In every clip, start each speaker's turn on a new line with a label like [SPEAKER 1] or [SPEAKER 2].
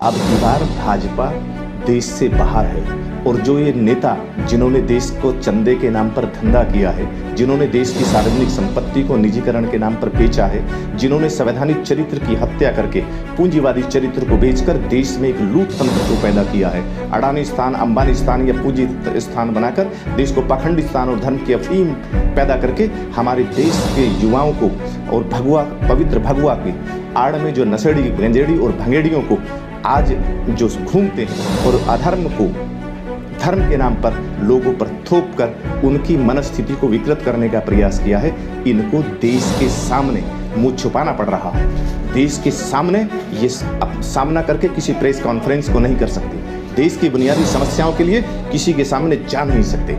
[SPEAKER 1] अब की बार भाजपा देश से बाहर है और जो ये नेता जिन्होंने देश को चंदे के नाम पर धंधा किया है, जिन्होंने देश की सार्वजनिक संपत्ति को निजीकरण के नाम पर बेचा है, जिन्होंने संवैधानिक चरित्र की हत्या करके पूंजीवादी चरित्र को बेचकर देश में एक लूट तंत्र को पैदा किया है, अडानी स्थान, अंबानी स्थान या पूंजी स्थान बनाकर देश को पाखंडी स्थान और धर्म की अफीम पैदा करके हमारे देश के युवाओं को और पवित्र भगवा की आड़ में जो नशेड़ी, गंजेड़ी और भंगेड़ियों को आज जो घूमते हैं और अधर्म को धर्म के नाम पर लोगों पर थोप कर उनकी मनस्थिति को विकृत करने का प्रयास किया है। इनको देश के सामने मुंह छुपाना पड़ रहा है। देश के सामने ये सामना करके किसी प्रेस कॉन्फ्रेंस को नहीं कर सकते। देश की बुनियादी समस्याओं के लिए किसी के सामने जा नहीं सकते।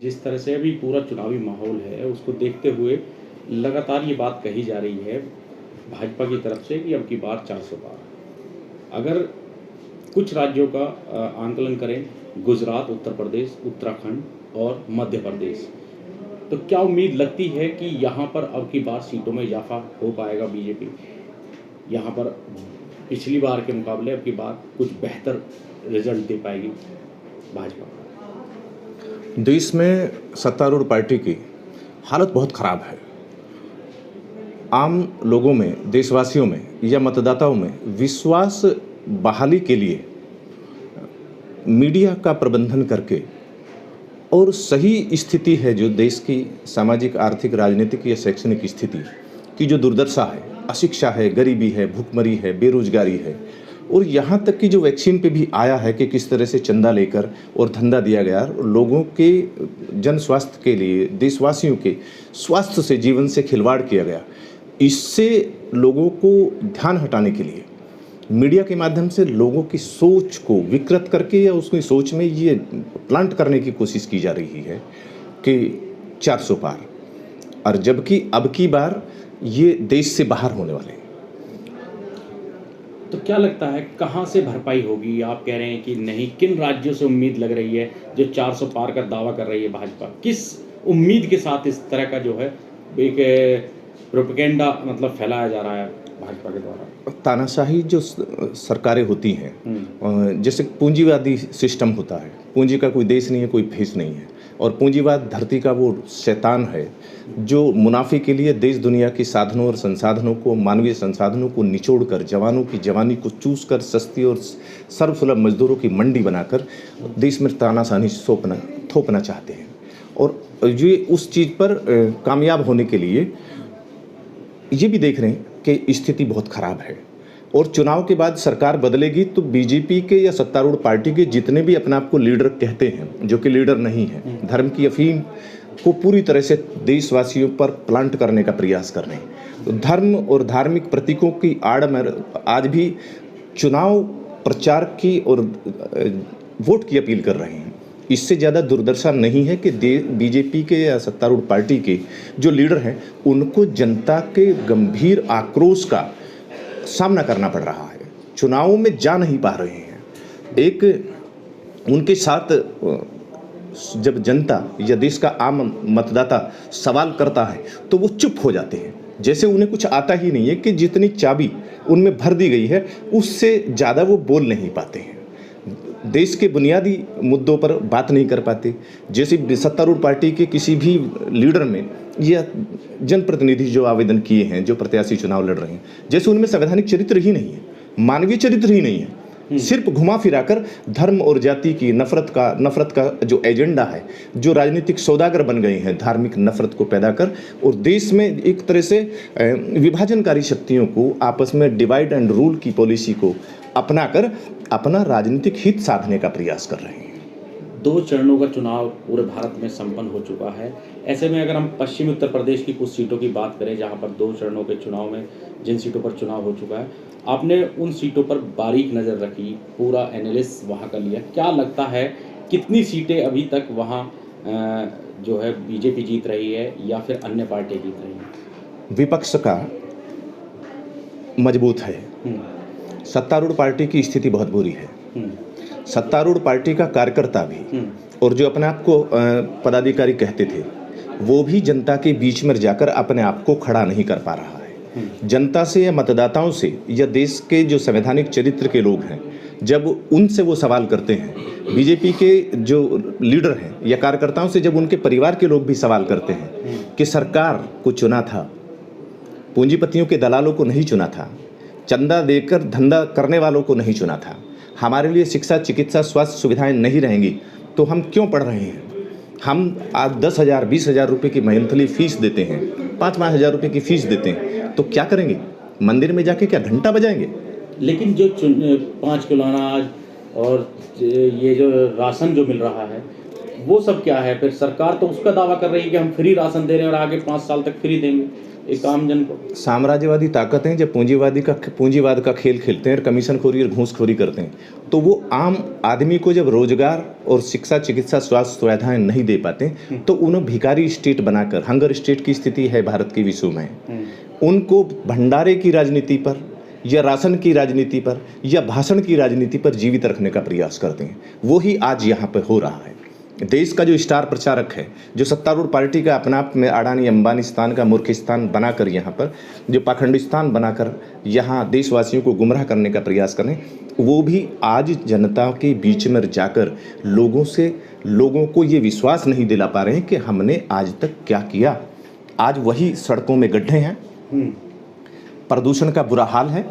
[SPEAKER 2] जिस तरह से अभी पूरा चुनावी माहौल है उसको देखते हुए लगातार ये बात कही जा रही है भाजपा की तरफ से कि अब की बार 400 पार। अगर कुछ राज्यों का आंकलन करें, गुजरात, उत्तर प्रदेश, उत्तराखंड और मध्य प्रदेश, तो क्या उम्मीद लगती है कि यहाँ पर अब की बार सीटों में इजाफा हो पाएगा? बीजेपी यहाँ पर पिछली बार के मुकाबले अब की बार कुछ बेहतर रिजल्ट दे पाएगी भाजपा?
[SPEAKER 1] देश में सत्तारूढ़ पार्टी की हालत बहुत ख़राब है। आम लोगों में, देशवासियों में या मतदाताओं में विश्वास बहाली के लिए मीडिया का प्रबंधन करके और सही स्थिति है जो देश की सामाजिक, आर्थिक, राजनीतिक या शैक्षणिक स्थिति की जो दुर्दशा है, अशिक्षा है, गरीबी है, भूखमरी है, बेरोजगारी है, और यहाँ तक कि जो वैक्सीन पे भी आया है कि किस तरह से चंदा लेकर और धंधा दिया गया, लोगों के जन स्वास्थ्य के लिए, देशवासियों के स्वास्थ्य से, जीवन से खिलवाड़ किया गया। इससे लोगों को ध्यान हटाने के लिए मीडिया के माध्यम से लोगों की सोच को विकृत करके या उसकी सोच में ये प्लांट करने की कोशिश की जा रही है कि 400 पार, और जबकि अब की बार ये देश से बाहर होने वाले हैं।
[SPEAKER 2] तो क्या लगता है कहाँ से भरपाई होगी? आप कह रहे हैं कि नहीं, किन राज्यों से उम्मीद लग रही है जो 400 पार का दावा कर रही है भाजपा? किस उम्मीद के साथ इस तरह का जो है एक प्रोपेगेंडा मतलब फैलाया जा रहा है भाजपा के द्वारा?
[SPEAKER 1] तानाशाही जो सरकारें होती हैं, जैसे पूंजीवादी सिस्टम होता है, पूंजी का कोई देश नहीं है, कोई भेष नहीं है, और पूंजीवाद धरती का वो शैतान है जो मुनाफे के लिए देश दुनिया के साधनों और संसाधनों को, मानवीय संसाधनों को निचोड़कर, जवानों की जवानी को चूस कर सस्ती और सर्वसुलभ मजदूरों की मंडी बनाकर देश में तानाशाही थोपना चाहते हैं। और ये उस चीज़ पर कामयाब होने के लिए ये भी देख रहे हैं कि स्थिति बहुत ख़राब है, और चुनाव के बाद सरकार बदलेगी तो बीजेपी के या सत्तारूढ़ पार्टी के जितने भी अपने आप को लीडर कहते हैं, जो कि लीडर नहीं है, धर्म की अफीम को पूरी तरह से देशवासियों पर प्लांट करने का प्रयास कर रहे हैं। तो धर्म और धार्मिक प्रतीकों की आड़ में आज भी चुनाव प्रचार की और वोट की अपील कर रहे हैं। इससे ज़्यादा दुर्दशा नहीं है कि बीजेपी के या सत्तारूढ़ पार्टी के जो लीडर हैं उनको जनता के गंभीर आक्रोश का सामना करना पड़ रहा है, चुनावों में जा नहीं पा रहे हैं। एक उनके साथ जब जनता या देश का आम मतदाता सवाल करता है तो वो चुप हो जाते हैं, जैसे उन्हें कुछ आता ही नहीं है, कि जितनी चाबी उनमें भर दी गई है उससे ज़्यादा वो बोल नहीं पाते हैं, देश के बुनियादी मुद्दों पर बात नहीं कर पाते। जैसे सत्तारूढ़ पार्टी के किसी भी लीडर में या जनप्रतिनिधि जो आवेदन किए हैं, जो प्रत्याशी चुनाव लड़ रहे हैं, जैसे उनमें संवैधानिक चरित्र ही नहीं है, मानवीय चरित्र ही नहीं है, सिर्फ घुमा फिराकर धर्म और जाति की नफरत का जो एजेंडा है, जो राजनीतिक सौदागर बन गए हैं, धार्मिक नफरत को पैदा कर और देश में एक तरह से विभाजनकारी शक्तियों को आपस में डिवाइड एंड रूल की पॉलिसी को अपनाकर अपना राजनीतिक हित साधने का प्रयास कर रहे हैं।
[SPEAKER 2] 2 चरणों का चुनाव पूरे भारत में संपन्न हो चुका है। ऐसे में अगर हम पश्चिमी उत्तर प्रदेश की कुछ सीटों की बात करें, जहां पर 2 चरणों के चुनाव में जिन सीटों पर चुनाव हो चुका है, आपने उन सीटों पर बारीक नज़र रखी, पूरा एनालिसिस वहां का लिया, क्या लगता है कितनी सीटें अभी तक वहां जो है बीजेपी जीत रही है या फिर अन्य पार्टी जीत रही है?
[SPEAKER 1] विपक्ष का मजबूत है, सत्तारूढ़ पार्टी की स्थिति बहुत बुरी है। सत्तारूढ़ पार्टी का कार्यकर्ता भी और जो अपने आप को पदाधिकारी कहते थे वो भी जनता के बीच में जाकर अपने आप को खड़ा नहीं कर पा रहा है। जनता से या मतदाताओं से या देश के जो संवैधानिक चरित्र के लोग हैं, जब उनसे वो सवाल करते हैं, बीजेपी के जो लीडर हैं या कार्यकर्ताओं से जब उनके परिवार के लोग भी सवाल करते हैं कि सरकार को चुना था, पूंजीपतियों के दलालों को नहीं चुना था, चंदा देकर धंधा करने वालों को नहीं चुना था, हमारे लिए शिक्षा, चिकित्सा, स्वास्थ्य सुविधाएं नहीं रहेंगी, तो हम क्यों पढ़ रहे हैं? हम आज 10,000 20,000 रुपये की मंथली फीस देते हैं, 5-5 हज़ार रुपये की फीस देते हैं, तो क्या करेंगे? मंदिर में जाके क्या घंटा बजाएंगे?
[SPEAKER 2] लेकिन जो 5 किलो अनाज और ये जो राशन जो मिल रहा है, वो सब क्या है? फिर सरकार तो उसका दावा कर रही है कि हम फ्री राशन दे रहे हैं और आगे 5 साल तक फ्री देंगे एक आम जन को।
[SPEAKER 1] साम्राज्यवादी ताकतें जब पूंजीवाद का खेल खेलते हैं और कमीशनखोरी और घूसखोरी करते हैं, तो वो आम आदमी को जब रोजगार और शिक्षा, चिकित्सा, स्वास्थ्य सुविधाएं नहीं दे पाते, तो उन्हें भिखारी स्टेट बनाकर, हंगर स्टेट की स्थिति है भारत की विश्व में, उनको भंडारे की राजनीति पर या राशन की राजनीति पर या भाषण की राजनीति पर जीवित रखने का प्रयास करते हैं। वो ही आज यहाँ पर हो रहा है। देश का जो स्टार प्रचारक है, जो सत्तारूढ़ पार्टी का अपना आप में अडानी अंबानीस्तान का मूर्खिस्तान बनाकर यहाँ पर जो पाखंडिस्तान बनाकर यहाँ देशवासियों को गुमराह करने का प्रयास करें, वो भी आज जनता के बीच में जाकर लोगों को ये विश्वास नहीं दिला पा रहे हैं कि हमने आज तक क्या किया। आज वही सड़कों में गड्ढे हैं, प्रदूषण का बुरा हाल है,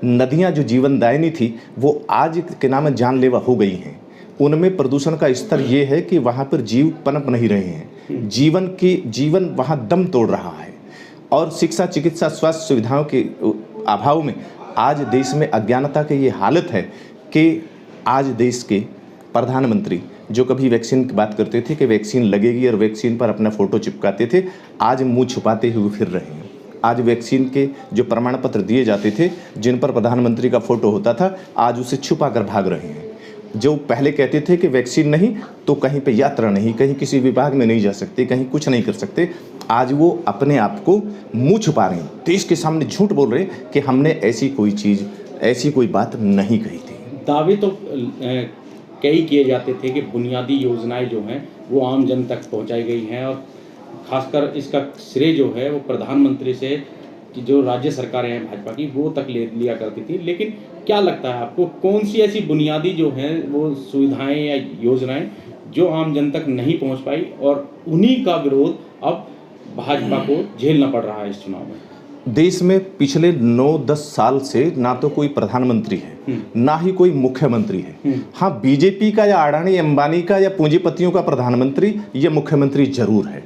[SPEAKER 1] नदियाँ जो जीवनदायिनी थी वो आज के नाम जानलेवा हो गई हैं। उनमें प्रदूषण का स्तर ये है कि वहाँ पर जीव पनप नहीं रहे हैं, जीवन वहाँ दम तोड़ रहा है। और शिक्षा, चिकित्सा, स्वास्थ्य सुविधाओं के अभाव में आज देश में अज्ञानता की ये हालत है कि आज देश के प्रधानमंत्री जो कभी वैक्सीन की बात करते थे कि वैक्सीन लगेगी और वैक्सीन पर अपना फ़ोटो चिपकाते थे, आज मुँह छुपाते हुए फिर रहे हैं। आज वैक्सीन के जो प्रमाण पत्र दिए जाते थे, जिन पर प्रधानमंत्री का फ़ोटो होता था, आज उसे छुपा कर भाग रहे हैं। जो पहले कहते थे कि वैक्सीन नहीं तो कहीं पे यात्रा नहीं, कहीं किसी विभाग में नहीं जा सकते, कहीं कुछ नहीं कर सकते, आज वो अपने आप को मुंह छुपा रहे हैं, देश के सामने झूठ बोल रहे हैं कि हमने ऐसी कोई बात नहीं कही थी।
[SPEAKER 2] दावे तो कई किए जाते थे कि बुनियादी योजनाएं जो हैं वो आम जन तक पहुंचाई गई हैं और खासकर इसका श्रेय जो है वो प्रधानमंत्री से कि जो राज्य सरकारें हैं भाजपा की वो तक लिया करती थी। लेकिन क्या लगता है आपको, कौन सी ऐसी बुनियादी जो हैं वो सुविधाएं या योजनाएं जो आम जन तक नहीं पहुंच पाई और उन्हीं का विरोध अब भाजपा को झेलना पड़ रहा है इस चुनाव में?
[SPEAKER 1] देश में पिछले 9-10 साल से ना तो कोई प्रधानमंत्री है, ना ही कोई मुख्यमंत्री है। हाँ, बीजेपी का या अडानी अंबानी का या पूंजीपतियों का प्रधानमंत्री या मुख्यमंत्री जरूर है,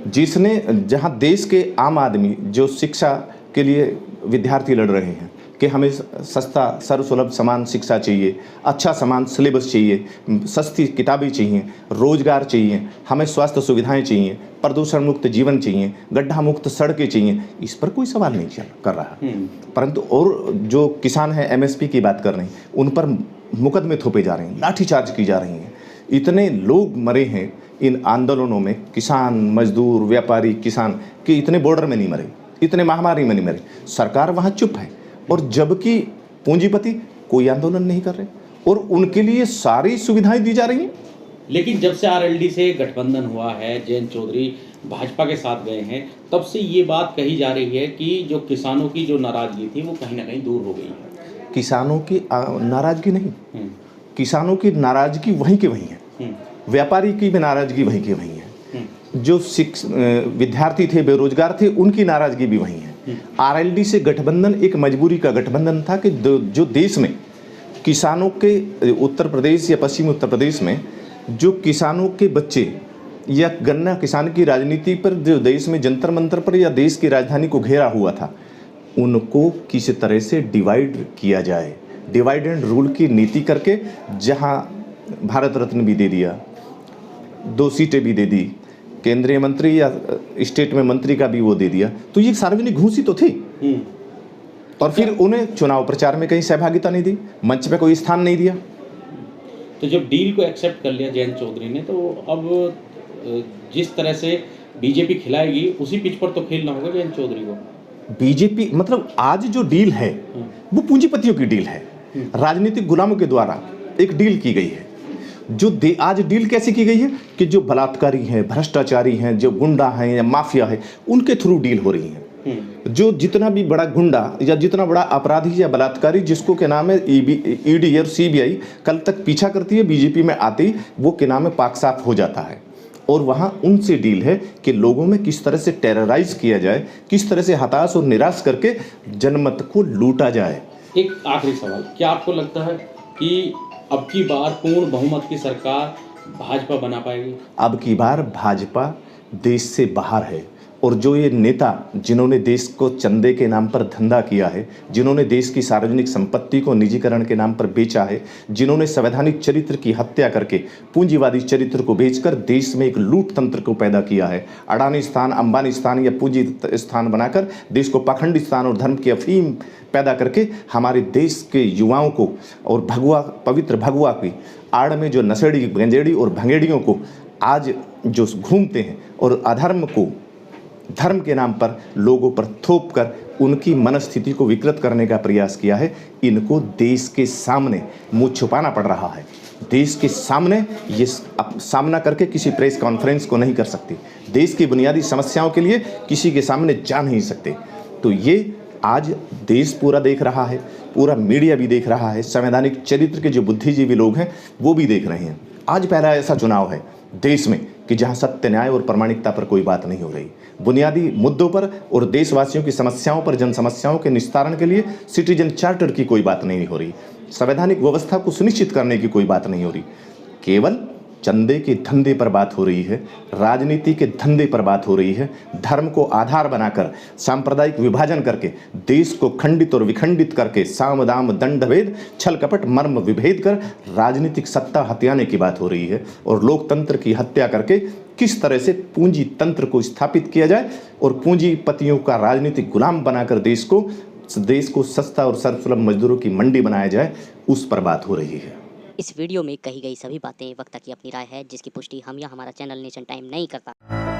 [SPEAKER 1] जिसने जहां देश के आम आदमी जो शिक्षा के लिए विद्यार्थी लड़ रहे हैं कि हमें सस्ता सर्वसुलभ समान शिक्षा चाहिए, अच्छा समान सिलेबस चाहिए, सस्ती किताबें चाहिए, रोजगार चाहिए, हमें स्वास्थ्य सुविधाएं चाहिए, प्रदूषण मुक्त जीवन चाहिए, गड्ढा मुक्त सड़कें चाहिए, इस पर कोई सवाल नहीं कर रहा। परंतु और जो किसान हैं एमएसपी की बात कर रहे हैं, उन पर मुकदमे थोपे जा रहे हैं, लाठीचार्ज की जा रही हैं। इतने लोग मरे हैं इन आंदोलनों में, किसान, मजदूर, व्यापारी, किसान कि इतने बॉर्डर में नहीं मरे, इतने महामारी में नहीं मरे, सरकार वहाँ चुप है। और जबकि पूंजीपति कोई आंदोलन नहीं कर रहे और उनके लिए सारी सुविधाएं दी जा रही हैं।
[SPEAKER 2] लेकिन जब से आरएलडी से गठबंधन हुआ है, जयंत चौधरी भाजपा के साथ गए हैं, तब से ये बात कही जा रही है कि जो किसानों की जो नाराजगी थी वो कहीं ना कहीं दूर हो गई है।
[SPEAKER 1] किसानों की नाराजगी नहीं, किसानों की नाराजगी वहीं की वहीं है, व्यापारी की भी नाराजगी वहीं की वहीं है, जो विद्यार्थी थे, बेरोजगार थे, उनकी नाराजगी भी वहीं है। आरएलडी से गठबंधन एक मजबूरी का गठबंधन था कि जो देश में किसानों के, उत्तर प्रदेश या पश्चिमी उत्तर प्रदेश में जो किसानों के बच्चे या गन्ना किसान की राजनीति पर जो देश में जंतर मंतर पर या देश की राजधानी को घेरा हुआ था, उनको किसी तरह से डिवाइड किया जाए, डिवाइड एंड रूल की नीति करके, जहां भारत रत्न भी दे दिया, 2 सीटें भी दे दी, केंद्रीय मंत्री या स्टेट में मंत्री का भी वो दे दिया, तो ये सार्वजनिक घूसी तो थी। और फिर उन्हें चुनाव प्रचार में कहीं सहभागिता नहीं दी, मंच पे कोई स्थान नहीं दिया।
[SPEAKER 2] तो जब डील को एक्सेप्ट कर लिया जयंत चौधरी ने, तो अब जिस तरह से बीजेपी खिलाएगी उसी पिच पर तो खेलना होगा जयंत चौधरी को।
[SPEAKER 1] बीजेपी मतलब आज जो डील है वो पूंजीपतियों की डील है, राजनीतिक गुलामों के द्वारा एक डील की गई है। आज डील कैसे की गई है कि जो बलात्कारी हैं, भ्रष्टाचारी हैं, जो गुंडा हैं या माफिया है, उनके थ्रू डील हो रही है। जो जितना भी बड़ा गुंडा या जितना बड़ा अपराधी या बलात्कारी जिसको के नाम है ईडी और सीबीआई कल तक पीछा करती है, बीजेपी में आते ही वो के नाम है पाक साफ हो जाता है। और वहाँ उनसे डील है कि लोगों में किस तरह से टेरराइज किया जाए, किस तरह से हताश और निराश करके जनमत को लूटा जाए।
[SPEAKER 2] एक आखिरी सवाल, क्या आपको लगता है कि अब की बार पूर्ण बहुमत की सरकार भाजपा बना पाएगी?
[SPEAKER 1] अब की बार भाजपा देश से बाहर है, और जो ये नेता जिन्होंने देश को चंदे के नाम पर धंधा किया है, जिन्होंने देश की सार्वजनिक संपत्ति को निजीकरण के नाम पर बेचा है, जिन्होंने संवैधानिक चरित्र की हत्या करके पूंजीवादी चरित्र को बेचकर देश में एक लूट तंत्र को पैदा किया है, अडानी स्थान, अंबानी स्थान या पूंजी स्थान बनाकर देश को पाखंडी स्थान और धर्म की अफीम पैदा करके हमारे देश के युवाओं को और भगवा, पवित्र भगवा की आड़ में जो नशेड़ी, गंजेड़ी और भंगेड़ियों को आज जो घूमते हैं और अधर्म को धर्म के नाम पर लोगों पर थोप कर उनकी मनस्थिति को विकृत करने का प्रयास किया है, इनको देश के सामने मुंह छुपाना पड़ रहा है। देश के सामने ये सामना करके किसी प्रेस कॉन्फ्रेंस को नहीं कर सकते, देश की बुनियादी समस्याओं के लिए किसी के सामने जा नहीं सकते। तो ये आज देश पूरा देख रहा है, पूरा मीडिया भी देख रहा है, संवैधानिक चरित्र के जो बुद्धिजीवी लोग हैं वो भी देख रहे हैं। आज पहला ऐसा चुनाव है देश में कि जहां सत्य, न्याय और प्रामाणिकता पर कोई बात नहीं हो रही, बुनियादी मुद्दों पर और देशवासियों की समस्याओं पर, जन समस्याओं के निस्तारण के लिए सिटीजन चार्टर की कोई बात नहीं हो रही, संवैधानिक व्यवस्था को सुनिश्चित करने की कोई बात नहीं हो रही। केवल चंदे के धंधे पर बात हो रही है, राजनीति के धंधे पर बात हो रही है, धर्म को आधार बनाकर सांप्रदायिक विभाजन करके देश को खंडित और विखंडित करके साम दाम दंड भेद छल कपट मर्म विभेद कर राजनीतिक सत्ता हथियाने की बात हो रही है, और लोकतंत्र की हत्या करके किस तरह से पूंजी तंत्र को स्थापित किया जाए और पूंजीपतियों का राजनीतिक गुलाम बनाकर देश को सस्ता और सर्वसुलभ मजदूरों की मंडी बनाया जाए, उस पर बात हो रही है।
[SPEAKER 3] इस वीडियो में कही गई सभी बातें वक्ता की अपनी राय है, जिसकी पुष्टि हम या हमारा चैनल नेशन टाइम नहीं करता।